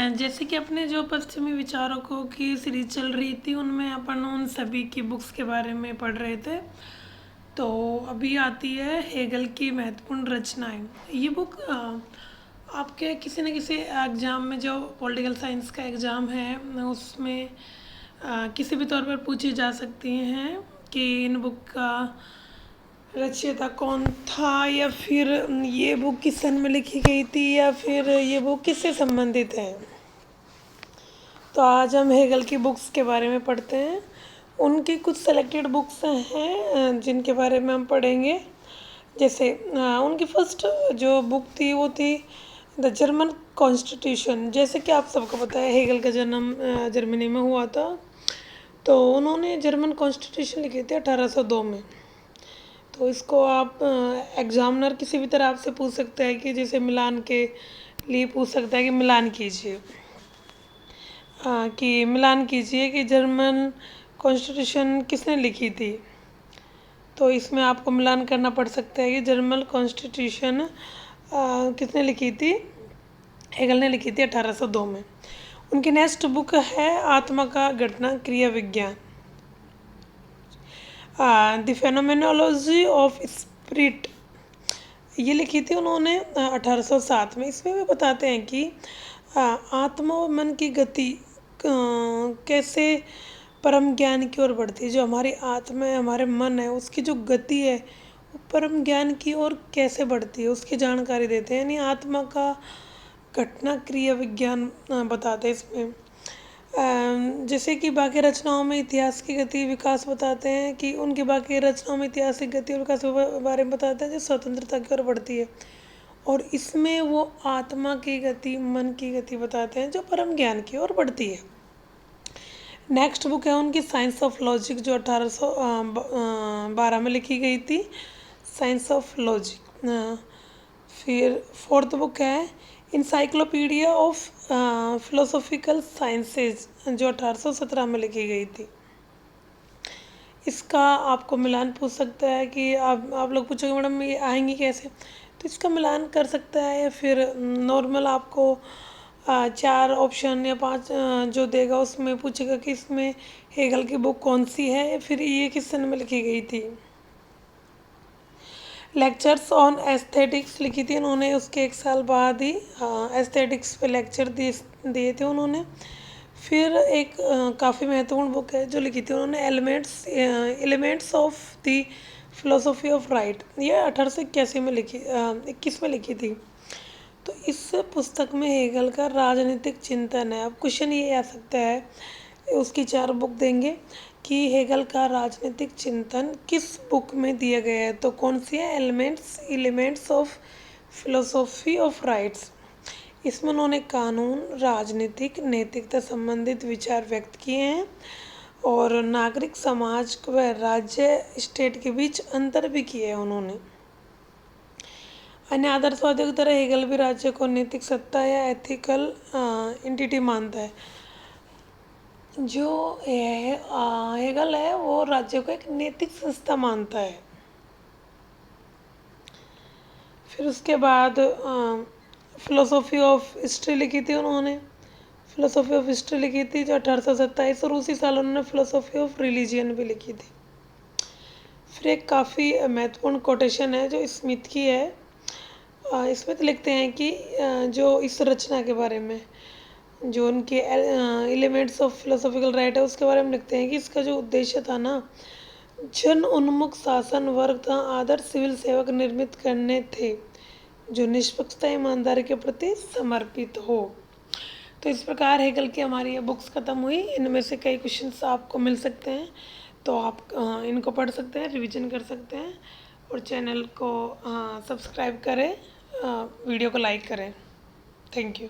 जैसे कि अपने जो पश्चिमी विचारकों की सीरीज चल रही थी उनमें अपन उन सभी की बुक्स के बारे में पढ़ रहे थे। तो अभी आती है हेगल की महत्वपूर्ण रचनाएं। ये बुक आपके किसी न किसी एग्ज़ाम में, जो पॉलिटिकल साइंस का एग्ज़ाम है उसमें किसी भी तौर पर पूछी जा सकती हैं कि इन बुक का रचयिता कौन था, या फिर ये बुक किस सन में लिखी गई थी, या फिर ये बुक किससे संबंधित है। तो आज हम हेगल की बुक्स के बारे में पढ़ते हैं। उनकी कुछ सेलेक्टेड बुक्स हैं जिनके बारे में हम पढ़ेंगे। जैसे उनकी फर्स्ट जो बुक थी वो थी द जर्मन कॉन्स्टिट्यूशन। जैसे कि आप सबको पता है हेगल का जन्म जर्मनी में हुआ था। तो उन्होंने जर्मन कॉन्स्टिट्यूशन लिखी थी 1802 में। तो इसको आप एग्जामिनर किसी भी तरह आपसे पूछ सकता है कि जैसे मिलान के लिए पूछ सकता है कि मिलान कीजिए, कि जर्मन कॉन्स्टिट्यूशन किसने लिखी थी। तो इसमें आपको मिलान करना पड़ सकता है कि जर्मन कॉन्स्टिट्यूशन किसने लिखी थी। हेगल ने लिखी थी 1802 में। उनकी नेक्स्ट बुक है आत्मा का घटना क्रिया विज्ञान, द फेनोमेनोलॉजी ऑफ स्पिरिट। ये लिखी थी उन्होंने 1807 में। इसमें भी बताते हैं कि आत्मा और मन की गति कैसे परम ज्ञान की ओर बढ़ती है। जो हमारी आत्मा है, हमारे मन है, उसकी जो गति है वो परम ज्ञान की ओर कैसे बढ़ती है उसकी जानकारी देते हैं। यानी आत्मा का घटना क्रिया विज्ञान बताते हैं इसमें। जैसे कि बाकी रचनाओं में इतिहास की गति विकास बताते हैं, कि उनकी बाकी रचनाओं में ऐतिहासिक गति और विकास के बारे में बताते हैं जो स्वतंत्रता की ओर बढ़ती है। और इसमें वो आत्मा की गति, मन की गति बताते हैं जो परम ज्ञान की ओर बढ़ती है। नेक्स्ट बुक है उनकी साइंस ऑफ लॉजिक, जो 1812 में लिखी गई थी, साइंस ऑफ लॉजिक। फिर फोर्थ बुक है इंसाइक्लोपीडिया ऑफ फिलोसॉफिकल साइंसेज, जो 1817 में लिखी गई थी। इसका आपको मिलान पूछ सकता है कि आप लोग पूछोगे मैडम ये आएंगी कैसे, तो इसका मिलान कर सकता है, या फिर नॉर्मल आपको 4 ऑप्शन या 5 जो देगा उसमें पूछेगा कि इसमें हेगल की बुक कौन सी है, या फिर ये किस सन में लिखी गई थी। लेक्चर्स ऑन एस्थेटिक्स लिखी थी उन्होंने, उसके 1 साल बाद ही एस्थेटिक्स पे लेक्चर दिए थे उन्होंने। फिर एक काफ़ी महत्वपूर्ण बुक है जो लिखी थी उन्होंने, elements of the philosophy of right. ये 1881 में 21 में लिखी थी। तो इस पुस्तक में हेगल का राजनीतिक चिंतन है। अब क्वेश्चन ये आ सकता है, उसकी 4 बुक देंगे कि हेगल का राजनीतिक चिंतन किस बुक में दिया गया है। तो कौन सी है, elements of philosophy of rights. इसमें उन्होंने कानून, राजनीतिक, नैतिकता संबंधित विचार व्यक्त किए हैं, और नागरिक समाज व राज्य स्टेट के बीच अंतर भी किए हैं उन्होंने। अन्य आदर्शवादियों की तरह हेगल भी राज्य को नैतिक सत्ता या एथिकल एंटिटी मानता है। जो हेगल है वो राज्य को एक नैतिक संस्था मानता है। फिर उसके बाद फिलोसॉफी ऑफ हिस्ट्री लिखी थी उन्होंने, फिलोसॉफी ऑफ हिस्ट्री लिखी थी जो 1827, और उसी साल उन्होंने फिलोसॉफी ऑफ रिलीजियन भी लिखी थी। फिर एक काफ़ी महत्वपूर्ण कोटेशन है जो स्मिथ की है। इसमें तो लिखते हैं कि जो इस रचना के बारे में, जो उनके एलिमेंट्स ऑफ फिलोसॉफिकल राइट है उसके बारे में लिखते हैं कि इसका जो उद्देश्य था ना, जन उन्मुख शासन वर्ग था, आदर्श सिविल सेवक निर्मित करने थे जो निष्पक्षता ईमानदारी के प्रति समर्पित हो। तो इस प्रकार हेगल की हमारी ये बुक्स ख़त्म हुई। इनमें से कई क्वेश्चंस आपको मिल सकते हैं, तो आप इनको पढ़ सकते हैं, रिवीजन कर सकते हैं, और चैनल को सब्सक्राइब करें, वीडियो को लाइक करें। Thank you.